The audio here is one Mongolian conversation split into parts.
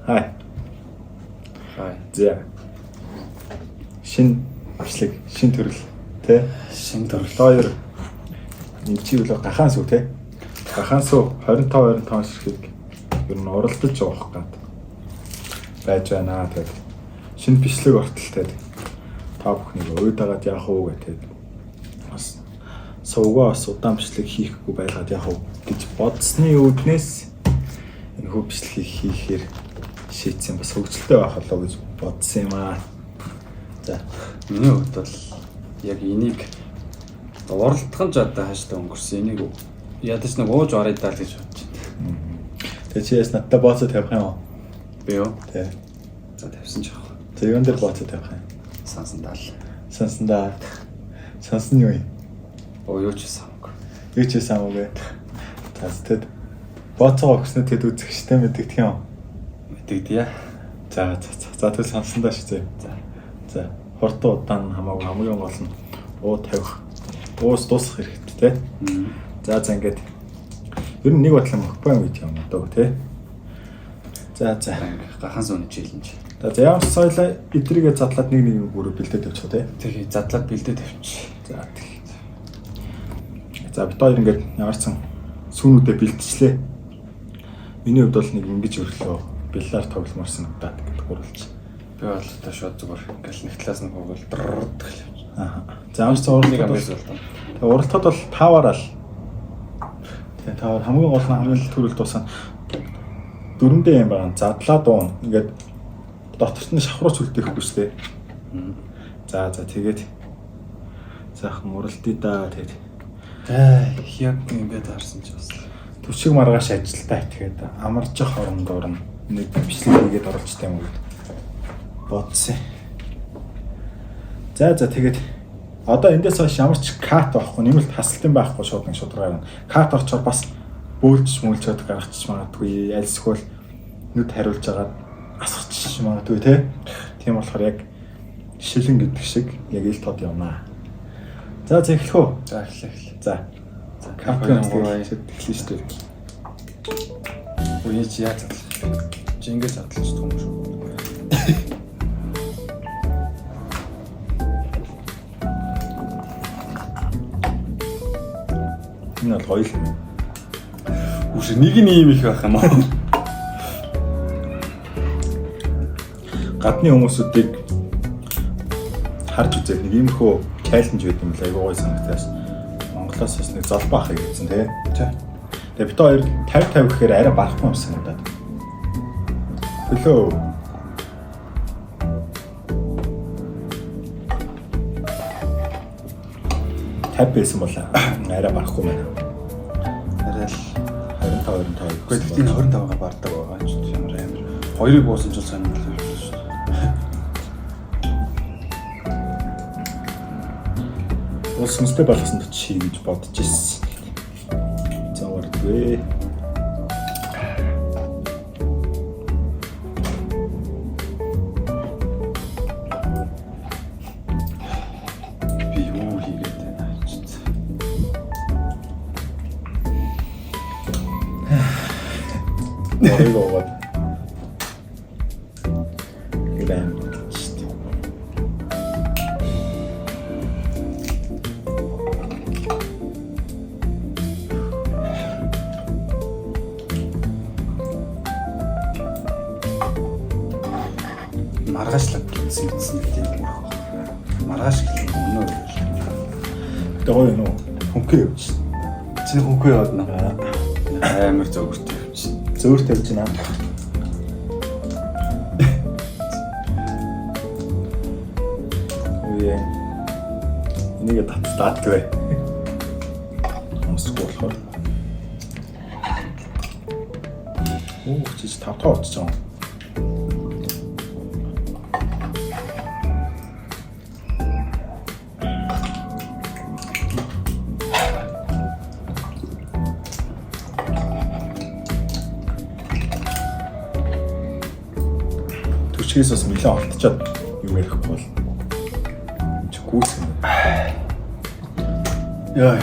Хай. За. Шин бичлэг, шин төрөл тэ? Шин төрөл. Хоёр нэмчивэл гахаан сүү тэ? Гахаан сүү 25 ширхэг ер нь уралдаж явах гад байж байна тэгээд шинэ бичлэг ортолтой та бүхнийг уйдагаад яах уу гэдэг бас сувгаа бас удаан бичлэг хийхгүй байлгаад яах уу гэж бодсны үүднээс энэ хөө бичлэгийг хийхээр шийдсэн бас хөвгөлтэй байх болоо гэж бодсон юм аа. За миний хувьд бол яг энийг уралдахын жадаа хааштай өнгөрсөн энийг ядаж нэг ууж орё даа л гэж бодож байна. Тэгээ чи яс надтай бооцоо тавих юм уу? Би юу? Тэг. За тавьсан ч яах вэ? За юун дээр бооцоо тавих юм? Сансандаа. Сансан юу юм? Оо юу ч самгүй. Юу ч самгүй. Тэд бооцоо өгснөд тэд үзэгчтэй мэддэг юм. Мэддэгдээ. За тэгвэл сансандаа шээ. За хурдан удаан хамаагүй хамгийн гол нь уу тавих. Уус дуусах хэрэгтэй те. За ингээд ер нь нэг бодлоо мөхбөн гэж юм одоо тий. За гахаан сууны челленж. За ямар ч соёлоо эдрийгээ задлаад нэг бүрөө бэлдээд тавьчих тий. Тэгээ задлаад бэлдээд тавьчих. За тий. За бид хоёр ингээд ямар ч сан сүүнүүдээ бэлтжлээ. Миний хувьд бол нэг ингэж өрлөө биллар тогломорсон удаад гэдэг гурвалж. Би бол одоо шууд зүгээр ингээл нэг талаас нь хөвгөл дэррд гэлээ. За ямар ч сан уралдаад бол таваараа л тэгээ таваар хамгийн гол нь хамгийн түрүүл дуусна. Дөрөндөө юм байгаа. Задлаа дуун. Ингээд доторт нь шавхрууч үлдээхгүй шүү дээ. За тэгээд сайхан уралдъя да тэгээд. Яг ингээд харсан ч бас Түшиг маргааш ажилдаа итгээд амарчих орондоор нэг бичлэг хийгээд оролцтой юм уу бодсон. За тэгээд одоо эндээс хойш ямар ч кат авахгүй, нэмэлт хасалтын байхгүй шууд нэг шударгаар нь. Кат орчоор бас бөөлж мүүлжээд гаргачих магадгүй, альсгүй нүд хариулж агаад асгачих магадгүй тий. Тийм болохоор яг шилэн гэдэг шиг яг ил тод явнаа. За эхлэх үү? За эхлэх. За. Капкан гурван эхлэв шүү дээ. Үгүй чи яаж задлах? Чи ингэж задлах юм шүү. Энэ бол хоёул юм. Үгүй нэг нь ийм их байх юм аа. Гадны хүмүүсүүдийг харж үзээд нэг иймэрхүү чаленж байт юм л айгүй гоё санагдаас. Монголоос бас нэг золбоо ахыг гэсэн тий. Тэгээ бид хоёр 50 гэхээр арай барахгүй юм санагдаад. Хөлөө. Байсан бол арай барахгүй байна. Арай л 25. Гэхдээ тийм 25-га бардаг байгаа ч ямар амар. Хоёрыг буусан ч сонирхол шүү дээ. Улс сүнстэй болгосон ч хийж бодож ирсэн. Зааваргүй. Би юу хийгээд байна ч. Оройгоо. Грэм. Маргаашлаг гэсэн тийм мөрөх. Маргааш гэх юм өнөө. Доо юу хөнхөө явж. Чи хөнхөө яваад наа. Амар зөөгөртэй явж. Зөөртэй явж наа. Үе. Энийг татдаг. Амсгүй болохоор. Чи тавтаа очсон. Түшгээс бас нэлээд олтчоод юм ярих бол чи гүйсэн. Яа.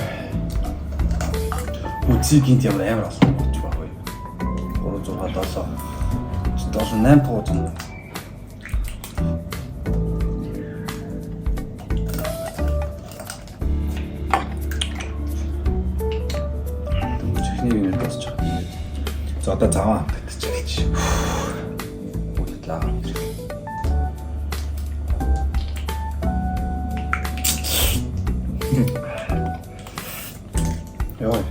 Үзий гинт ямар амар болсон болж байгаа юм. 3 6 7 Должен 800. Техник юм дуусч байгаа. За одоо заваа хамтагч хэлж. Бүтлээ. Яа.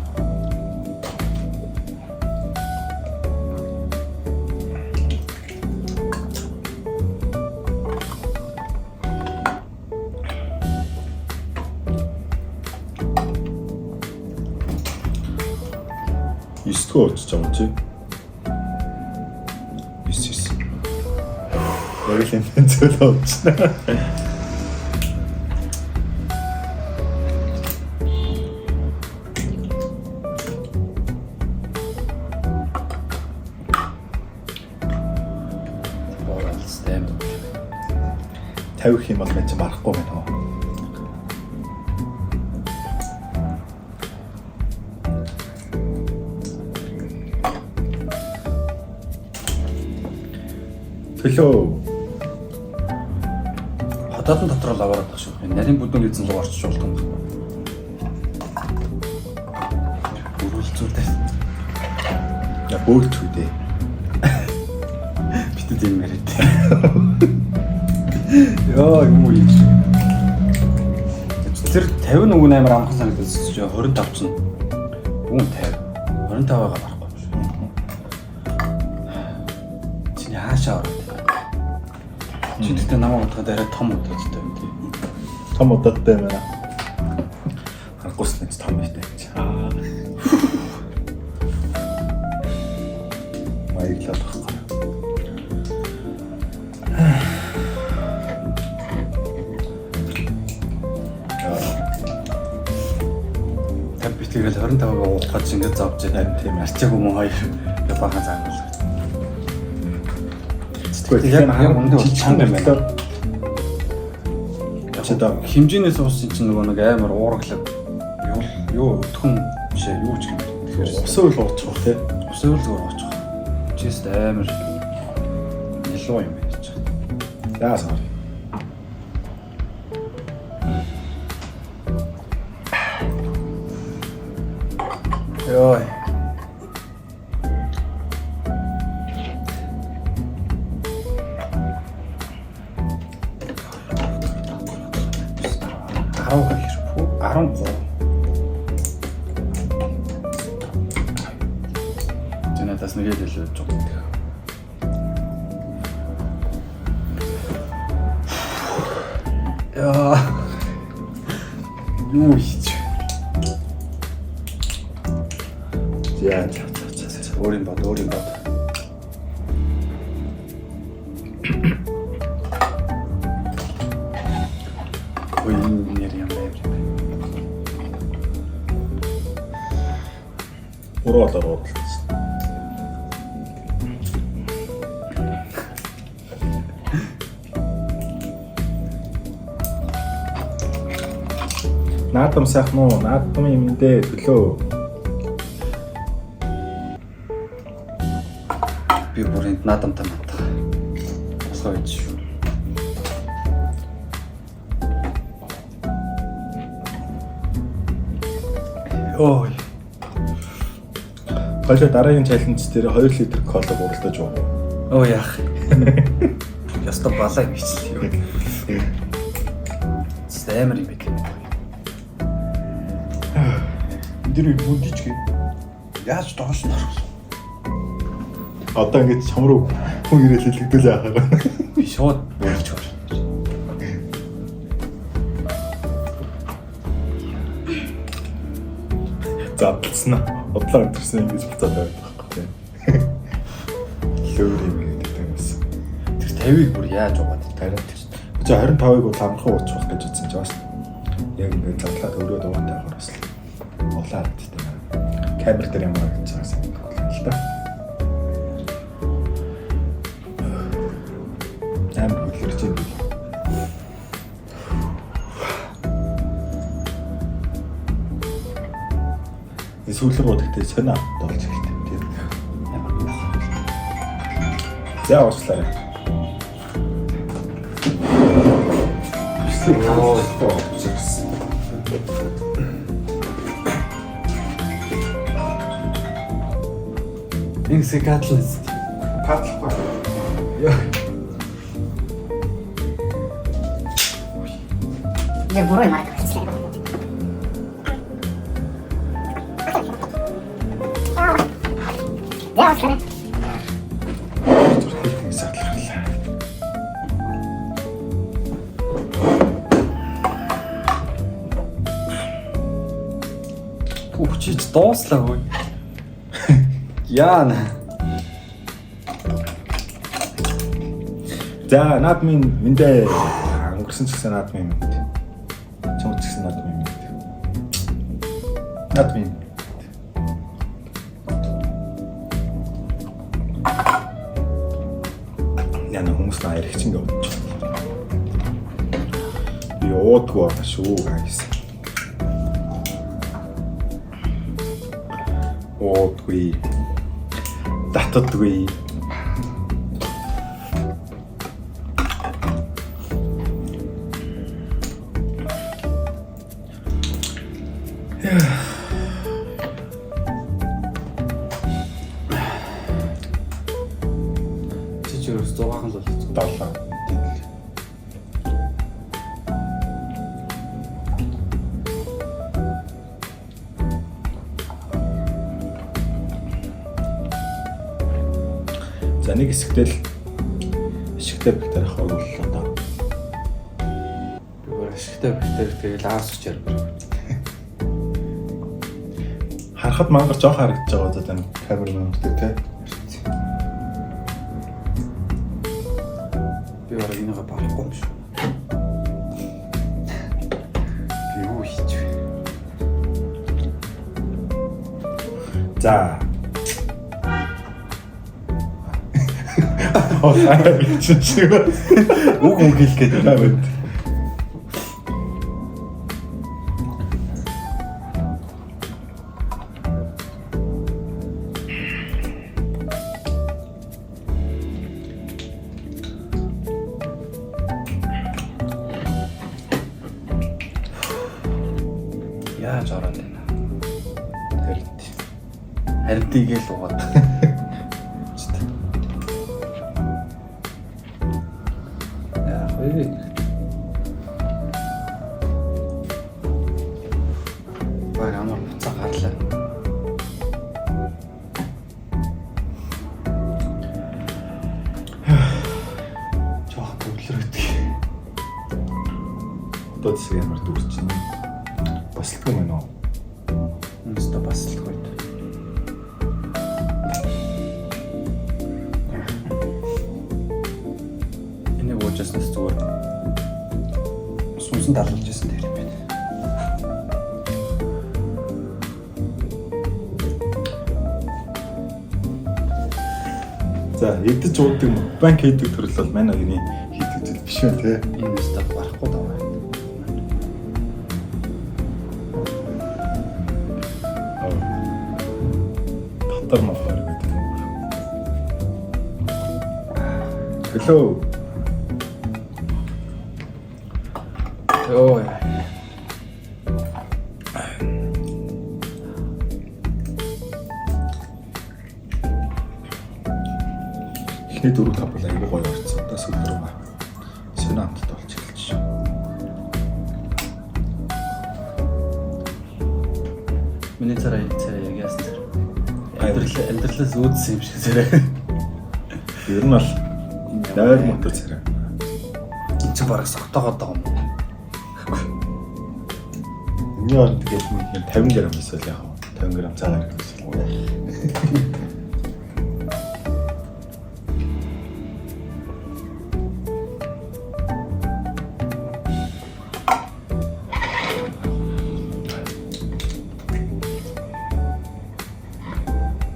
Истгөө очиж байгаа чи. Ис. Яг л энэ зөвлөө очсон. Боралстай. 50 их юм бол мэж марахгүй байна уу? Төлөө. Хотоодын дотор л аваад байгаа шүү. Нарийн бүдүүн эзэн рүү орчиж болдог юм байна. Бүрүүлцүүтэй. Я бөөлтүүдээ. Битэд юм яриад. Яа юм уу юм. Тэр 50 нүгэн амар амхан санагдаж чи 25 ч. Бүгэн 50. 25-аагаа барахгүй юм шүү. Чиний хаашаа ороод. Чи тэгтээ намайг бодоход арай том удаатай юм тий. Том удаатай юм байна. Харахгүйс нэг том байтай. Маяглаад байхгүй. Тэгэл 25-аа уухад шингээд зовж байгаа тийм арчааг юм уу хоёр бахан заангал. Яг үндэ чанд юм байна. Ячаа хэмжээнээс уусан чинь нөгөө нэг амар уургалаг юу өтгөн бишээ юу ч юм. Тэгэхээр усуул уучих тий. усуул уучих. Чист амар илүү юм байна ч. Яа сар. Йой. Арав хэрэг 13. Тэнэтас нэгээд илүү жоо. Яа. Юу хийж. Яа. Өөрийн бод. Ой нэр юм бэ? Урaalаар уурлаа. Наадам сайхан уу? Наадам юм дээ төлөө. Би бүрийн наадамтай мантаа. Осоо ич шүү. Ой. Хойш дараагийн чаленж дээр 2 литр кола уралдаж уу. Оо яах. Яста балаа хийчихлээ. Стэмэр юм бэ. Эндэр бүдэж гээ. Яаж доош нь орох. Одоо ингэж чам руу хүн ирэл хэлэгдүүлээ ахаа. Би шууд бүрч өөр. Задлцсан. Удлаа өдөрсөн ингэж буцаад байдаг байхгүй тийм. Лөөр юм гэдэг юм байсан. Тэр 50-ыг бүр яаж угаад тараад тийм. За 25-ыг бол амархан уучих гэж утсан ч бас. Яг ингэ задлаад өрөө дуутай ахаар бас улаа тийм. Камер дээр юм аа гэж байгаа юм л да. Амар хөдлөрч юм. Сүүлрүүд ихтэй сонио болж эхэлдэг тийм. За уучлаарай. Инсэ катлист. Катлах. Я бурой маркер. Я уучлаарай. Зүрхийг садлахлаа. Үчиж дууслаа хөөе. Яана. За наад минь мэндэ өнгөрсөн ч гэсэн наад минь мэд. Чамд ч гэсэн наад минь мэд. Наад минь. Яна хүмүүс наа яригч ингэ бодож. Би уудгүй байна шүү гайс. Уудгүй. Татдаггүй. Чичээрс 6 л болчихсон. 7. За нэг хэсэгтэл ишигтэй бэлтээр хөрвүүллээ даа. Би бүр ашигтай бэлтээр тэгэл аас учаар. Харахад мангар жоох харагдаж байгаа за тань камер мөнтэй те. Би бараг энийгээ барахгүй юм шүү. Би юу хийж вэ? За. Оо чи Үг хэлгээд байна. Яаж ороод байна? Хэрэг. Харинтигээл угаад. Яа, хөөе. Баг амар буцаа гарлаа. Жоо төрлөрөдөг. Одоо зэсэг ямар дүрчин. Басалгүй мэн үү? Үнэстэ басалгүй. Энэ уужснаас зүгээр сүнсэн далуулж байсан дээр юм байна. За эдэж уудаг банк хийдэг төрөл бол манай хоёрын хийдэг зүйл биш үү те. Энэ өстө барахгүй даа. Татар махаар гэдэг. Hello. Йоо. Эхний 4-5 бол аягүй гоё орцсон. Одоо сүүлд рүү синантд болж эхэлж шүү. Миний царай яг яасан. Амьдралаас үүдсэн юм шиг зэрэг. Ер нь бол дайр мотор царай. Энд чи бараг согтоогоод байгаа юм. Миний орнд тэгээд нэг 50 г эсвэл яг 50 г цагаар гэсэн.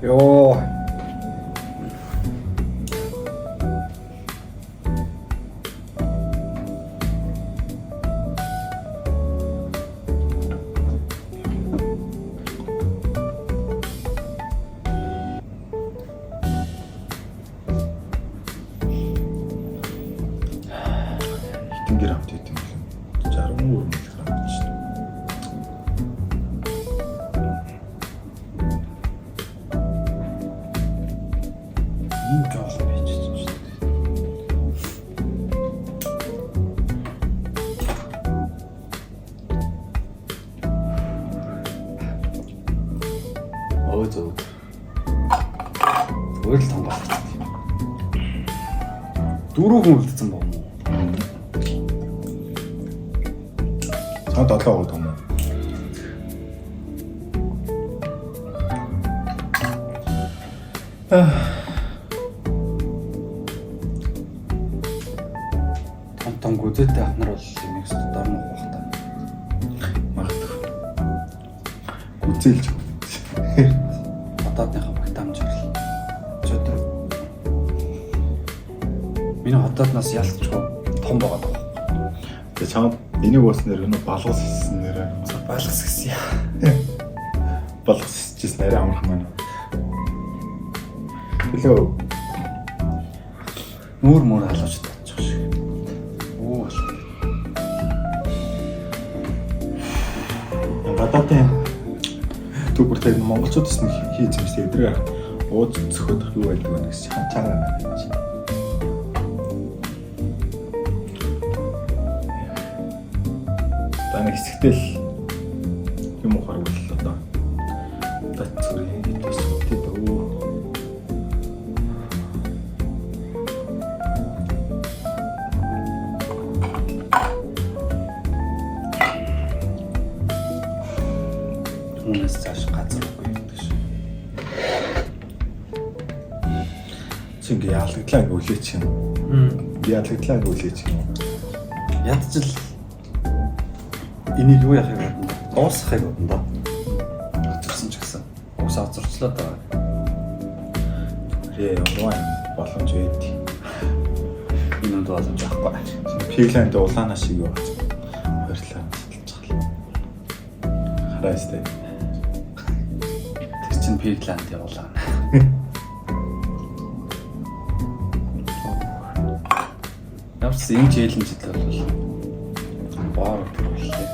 Йоо. Хэдэн грамт хийх юм бэ? 63 мг гэж байна. Ийм жоох байж чинь шүү дээ. Өө зөө. Өөр л том байна. Дөрөв хүн үлдсэн баг юм уу? Цаа 7 гол юм уу? Том гүзээтэй ахнар бол нэг ч дорн уух та. Магадгүй. Үзээлж. Хотоодныхаа багтаамжаар л. Чөтөр. Миний хотооднаас ялцчихгүй том байгаа даа. Тэгээ чамд энийг ууснаар өнөө балгас хийснээр Балгас гэсэн яа. балгас хийчихсэн арай амархан байна. Хэлээ. Мөр халууч татчих шиг. Оо. Гадаадын түүхтэй монголчуудаас нэг хийж юмстай эдрэг ууж зөхөдөх юу байдаг вэ гэж чанаа байна чи. Таны хэсэгтэл юм ухаар бол одоо тацрын хэсэгтэй дөө. Үнэс цааш газар үгүй гэдэг шиг. Чинг яалагдлаа ингээ үлээч юм. Яалагдлаа ингээ үлээч юм. Ядчил энийг юу яхих бодно? Дуусгахыг бодно да. Очирсан ч гэсэн. Уусаа зурцлаад байгаа. Яа, боломж өгдөө. Энэ нь боломж авахгүй. Пигланд улаанаа шиг юу гэж. Баярлалаа. Хараа сте. Тэр чинь Пигланд явуулаа. Явс энэ челленжд бол баар төлөвлөлээ.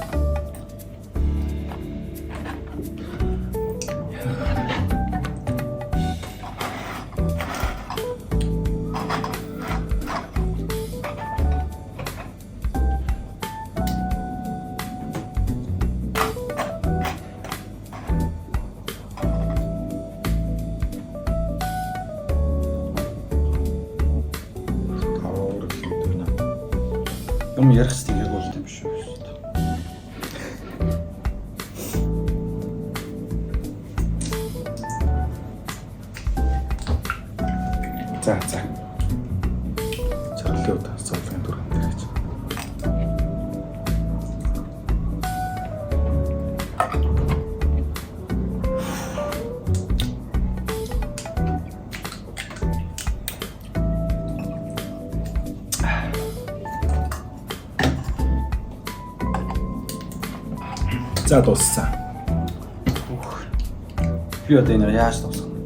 Юм ярих стигээр болд юм шүү. За. Чарлаа удаа цоглын дөрөв гэж. За дууссан. Би одоо энэ яаж дуусгах вэ?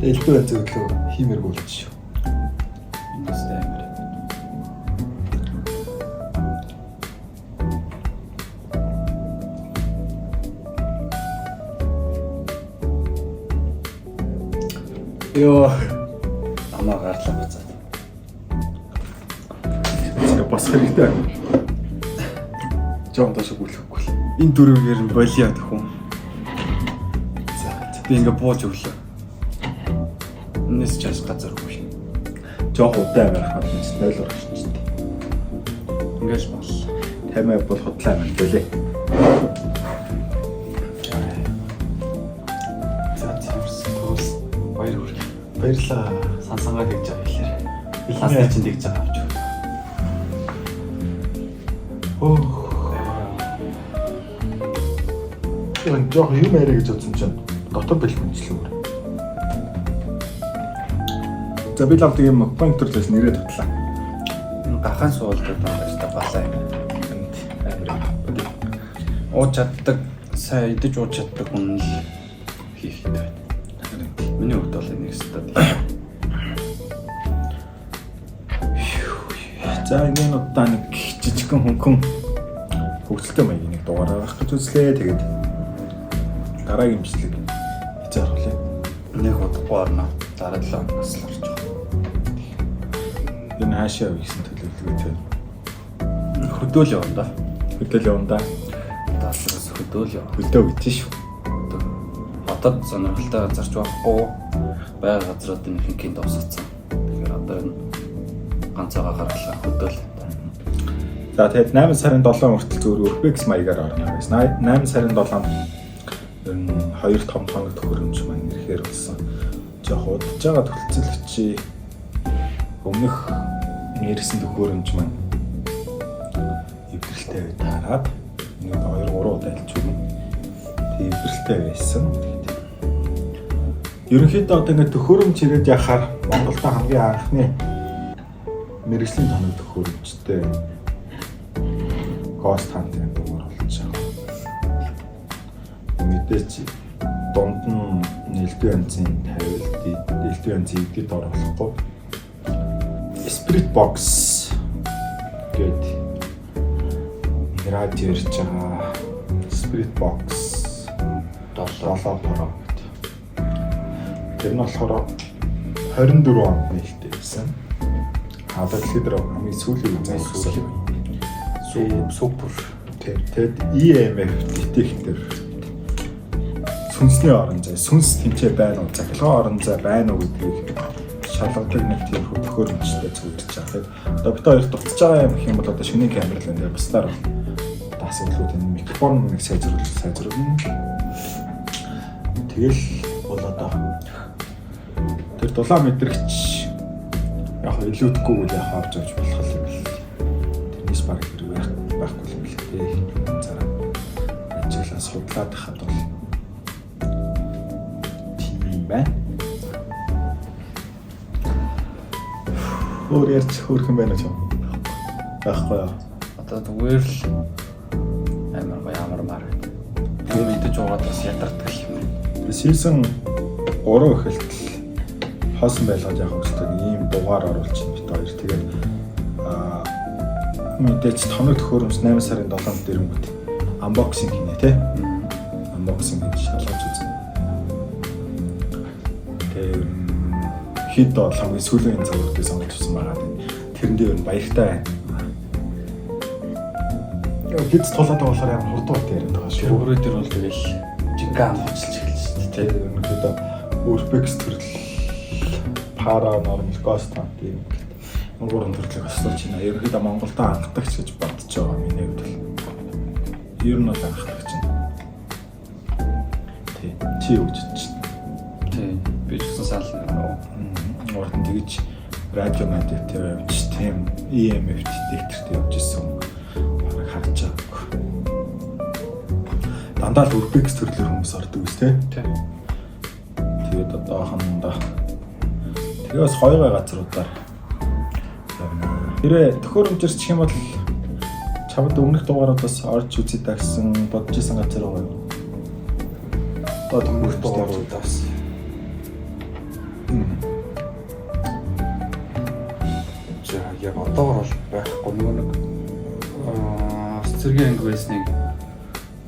Элдвэ зөвлөө хиймэргүй болчих шүү. Энэс таймер. Йоо, Амаа гарлаа бацаад. бас хэрэгтэй. Жон ташаа бүлэхгүй л. Энэ дөрөвгээр нь болио гэх юм. За. Би ингээ бууж өглөө. Энэс чаас газар үгүй. Жон удаа байх нь ойлор шүү дээ. Ингээл боллоо. Таймаа бол худлаа байна гэлээ. За тиймэрс. Баяр хүрээ. Баярлаа. Сансангаа гэж байгаа хэлээр. Ластыг чинь тэгж байгаа авч. Энэ жоох юм яриа гэж бодсон чинь дотор бэлгүнчлээ. За би лав тийм мокбанк төрлөөс нэрээ татлаа. Энэ гахаан суулгаад байгаа шүү дээ балаа юм. Амир. ууж чаддаг, сайн идэж ууж чаддаг хүн л хийх хэрэгтэй. Миний хувьд бол энийг стад. За энэ удаа нэг жижигхэн хөнгөн хөгжөлтэй маягийн нэг дугаар авах гэж үзлээ. Тэгээд дараагийн бичлэг хийж авах юм. Нэг удахгүй орно. Дараа 7 хоногоос л орж байгаа. Энэ хаашаа явах гэсэн төлөвлөгөөтэй. Хөдөөл явна да. Хөдөөл явна да. Даалгаас хөдөөл явна. Хөдөө гэж шүү. Хотод сонирхолтой газарч байхгүй байга газруудын ихэнх дуусгацсан. Тэгэхээр одоо энэ ганцаагаа гаргалаа хөдөөл. За тэгээд 8 сарын 7 хүртэл зөвхөн Urbex маягаар орно гэсэн. 8 сарын 7-нд ер нь 2 том тоног төхөөрөмж маань ирэхээр болсон. Жохоо удаж байгаа төлөвлөлтчий өмнөх нэрсэн төхөөрөмж маань эвдрэлтэй таарад нэг 2 3 удаа хэлж өгнө. Тэг эвдрэлтэй байсан. Ерөнхийдөө одоо ингэ төхөөрөмж ирээд яхаар Монголд хамгийн анхны мэргэжлийн тоног төхөөрөмжтэй Ghost Hunter дугаар болж байгаа. Мэдээч дунд нь нэлээд янзын тавилт, нэлээд янзын эдит оруулахгүй. Spirit Box гэдэг радио ирж байгаа. Spirit Box 7 бороо гэдэг. Тэр нь болохоор 24 онд нээлттэй байсан. Одоо дэлхийд хамгийн сүүлийн үеийн сүүлийн супер. Тэгэд EMF детектор сүнсний орон зай, сүнс тэмцээ байна уу, захилгаан орон зай байна уу гэдгийг шалгадаг нэг тийм төхөөрөмжтэй зөвлөж байгаа. Одоо бид хоёр дуцаж байгаа юм гэх юм бол одоо шөнийн камер л энэ бусдаар одоо асуудлууд энэ микрофон нэг сайжруулна. Тэгэл бол одоо тэр дулаан мэдрэгч яг илүүдэхгүй үл яг авч авч болох юм бэл. Тэрнээс баг хэрэг байхгүй юм л дээ. Зараа ажиглаа судлаад хахад бол тийм байна. Өөр ярьж хөөрхөн байна ч юм. Байхгүй яа. Одоо зүгээр л амар мар. Тэр мэдээж угаад бас ядардаг юм. Season 3 эхэлтэл хоосон байлгаж явах хэрэгтэй ийм дугаар оруулж байна бид хоёр. Тэгээд мэдээж тоног төхөөрөмж 8 сарын 7-нд ирэнгүүт unboxing хийнэ тий. Unboxing хийж шалгаж үзнэ. Тэгээд хэд бол хамгийн сүүлийн цагуудыг сонгож авсан байгаа. Тэрэн дээр баяртай байна. Хэд тулаад байгаа болохоор амар хурдан бат яриад байгаа шүү. Өөрөө дээр бол тэгэл жинкан хоцолж эхэлж шүү дээ. Тэгээд ерөнхийдөө Urbex төрөл Para normal Ghost Hunter юм. Гурван төрлөг асууж байна. Ерөнхийдөө Монголд анхдагч гэж бодож байгаа миний хувьд л. Ер нь бол анхдагч нь. Тий. Чи юу гэж бодож байна? Тий. Би ч гэсэн саална. Урд нь тэгж радио мэдээтэй явж тийм EMF детекторт явж исэн бараг харж байгаа. Дандаа л Urbex төрлөөр хүмүүс ордог үс тий. Тэгээд одоохондоо тэгээс хоёроо газруудаар явна. Тэрэ төхөөрөмжөрч юм бол чамд өмнөх дугаараас орж үзье та гэсэн бодож исэн газар байгаа юу? Одоо өмнөх дугаараас. За яг одоогор бол байхгүй нэг цэцэргийн анги байсныг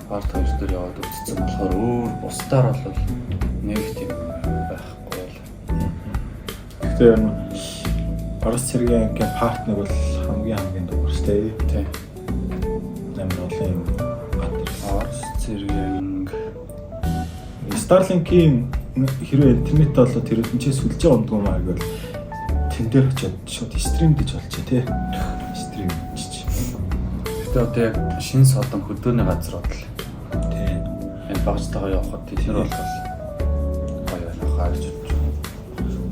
парт хавж дээр яваад үзсэн болохоор өөр бусдаар бол нэг тийм байхгүй бол. Тэгэхээр Орос цэргийн ангийн парт нэг бол хамгийн дугаар шүү дээ. Тий. Амар олон юм. Орос цэргийн Starlink-ийн хэрвээ интернет болоод тэр үнчээ сүлж байгаа ундгүй маа гэвэл тэн дээр очиод шууд стрим гэж болчих тий. Стрим чиж. Гэтэ одоо яг шин содон хөдөөний газрууд л Тий. энэ багцтайгаа явхад тэр бол гоё байна хаарч болж.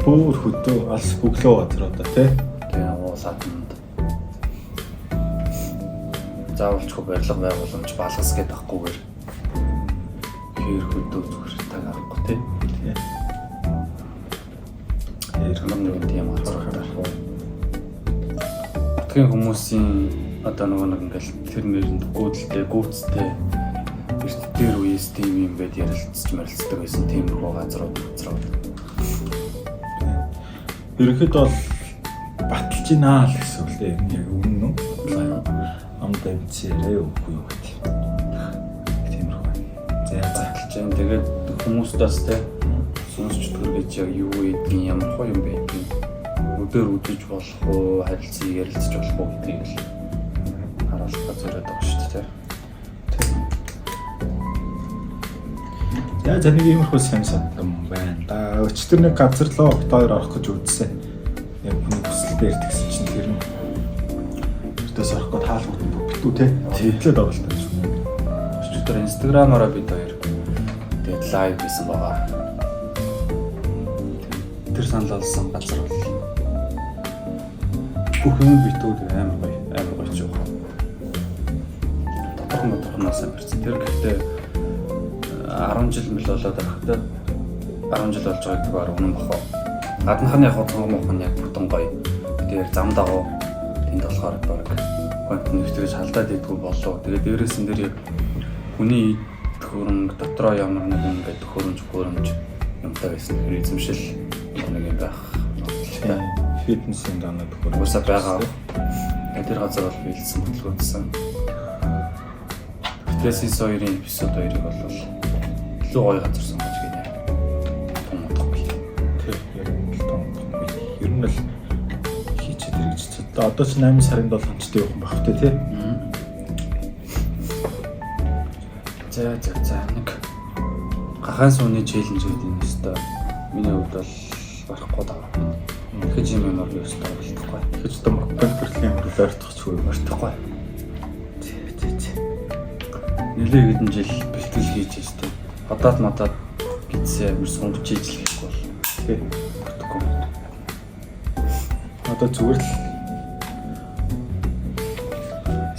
Бүр хөдөө алс бүглөө газруудаа тий. Тэгээ уусаатанд заавалчгүй барилга байгууламж балгас гэдэг ахгүйгээр хэр хөдөө зүгээр таг аргагүй тий. Нэг тийм асуухаар. Отгийн хүмүүсийн одоо нэг ингээл тэр нэрэнд гүйдэлтэй, гүйцтэй эрт дээр үеэс тийм юм байд ярилцдаг байсан тиймэрхүү газрууд. Ерөнхийдөө бол баталж гинаа л гэсэн үг л яг үнэн үү? Амд амцээрээ үгүй юу гэх. Тиймэрхүү. За Баталж जैन тэгээд хүмүүстээс те сонсчдгөр гэж яг юу гэдгийг ямар хоо юм байдгийг өдөр үдэж болох уу, харилцан ярилцаж болох уу гэдгийг л харуулах зориод байгаа шүү дээ. За нэг иймэрхүү сайн санагдсан байна. Да өчтөр нэг газар руу хоёр орох гэж үзсэн. Яг хүний хүсэл дээр тэгсэн чинь тэр нь өдөөс орох гээд хаалгууд битүү те. Тэглээд оролтой юм шиг. Өчтөр инстаграмаараа бид хоёр тэгээд лайв хийсэн байгаа. Тэр санал болсон газар бол бүх юм битүүд амар гоё ч юм. Тодорхойлмоос амарсан. Тэр гэхдээ 10 жил мэл болоод байхдаа 10 жил болж байгаа гэдгээр үнэн бохоо. Гаднахны яг цомгох нь яг бүтэн гоё. Тэр зам дагуу тэнд болохоор баг контент нэвтрэж халдаад идэггүй болоо. Тэгээд дээрээс нь дээр яг хүний төхөөрөмж дотроо ямар нэгэн ингээд төхөөрөмж юмтай байсан хэрэг эзэмшил нэг юм байх. Фитнесийн данаа төхөөрөмж уусаа байгаа. Тэр газар бол биелсэн бодлогоодсан. Тэсийн соёрын эпизод 2-ыг бол илүү гоё газар сонгож гинэ. Томдохгүй. Тэр яг л томдохгүй. Ер нь л хийчихэд хэрэгжиж. Одоо ч 8 сарын 7-нд явах юм байх үү те. За нэг гахаан сууны челленж гэдэг юм өстой. Миний хувьд бол барахгүй даа. Ихэж юм аа юу өстой болтохгүй. Ихэж одоо мокбэнкэрлийн хөрөл ойртохчгүй болтохгүй. Нэлээ хэдэн жил бэлтгэл хийж өстой. Хадаад мадаад гидсээ амир сунгаж ижил хийхгүй бол тий болтохгүй. Одоо зүгээр л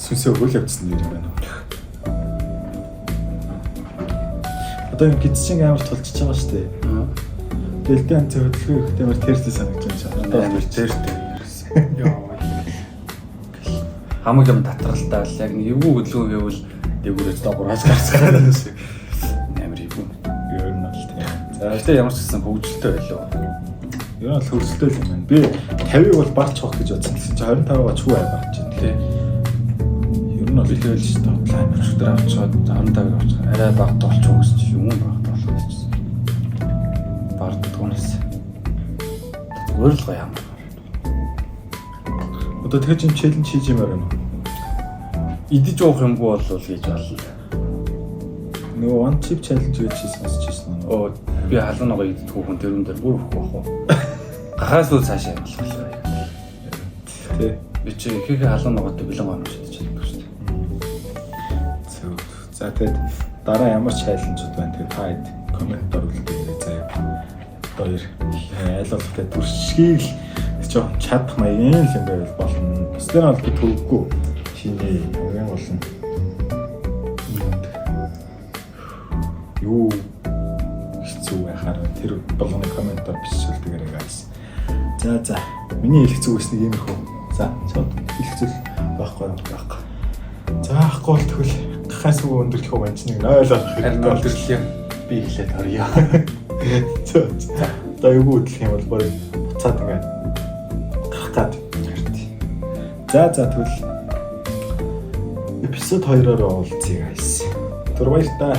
сүнсээ хөл явцсан юм байна. Одоо энэ гидсийн амар тулчиж байгаа шүү дээ. Дэлтэй анц хөдөлгөөн их тэмэр тэрсээ санагдаж байна шээ. Одоо амар тэртэй. Яа. Хамаг юм татралтай л яг нэг эвгүй хөдөлгөөн гэвэл дээгүүрээс доогуур хас гарцгаа гэсэн. Амар эвгүй. Ер нь бол тийм. За гэхдээ ямар ч гэсэн хөгжилтэй байлоо. Ер нь л хөрсөлтэй юм байна. Би 50-ыг бол барч хоох гэж бодсон чинь 25-аа чүү барч байна тий. Ер нь бол хэлээл шүү дээ. План өчтөр авчаад 15-ыг авчих. Арай багт болчих уу гэж юм багт болох гэсэн. Барддгоонос. Өөр л гоё юм. Одоо тэгэж юм челленж хийж юмаар байна уу? Идэж уух юмгүй бол хийж болно. Нөгөө one chip challenge гэж сонсч ирсэн нь. Оо би халуун ногоо идэх хүн тэрүүн дээр бүр өгөх байх уу? Гахаас үл цаашаа амлах. Тэ. Би чи ихэнх халуун ногоотой бэлэн гомж идэж чаддаг шүү дээ. Зөв. За тэгээд дараа ямар challenge-уд байна тэгээд та хэд комментээр үлдээе заяа. Хоёр аль болох тэгээд туршгийг л жоохон чадах маягийн юм байвал болно. Өстөр бол би төвөггүй шинэ хамгийн гол нь юу хэцүү байхаар тэр болгоны комментээр бичүүлдэгээрэй guys. За миний хэлэх зүг өснийг иймэрхүү. За чод хэлэх зүйл байхгүй. За ахгүй бол тэгвэл гахаас үг өндөрлөх юм байна ч нэг ойлгох Харин өндөрлөе. би хэлээд орё. За одоо юу хөдлөх юм бол барыг буцаад ингээд гарах гад харт. За тэгвэл эпизод 2-оор уулзъя guys. Түр баяр та.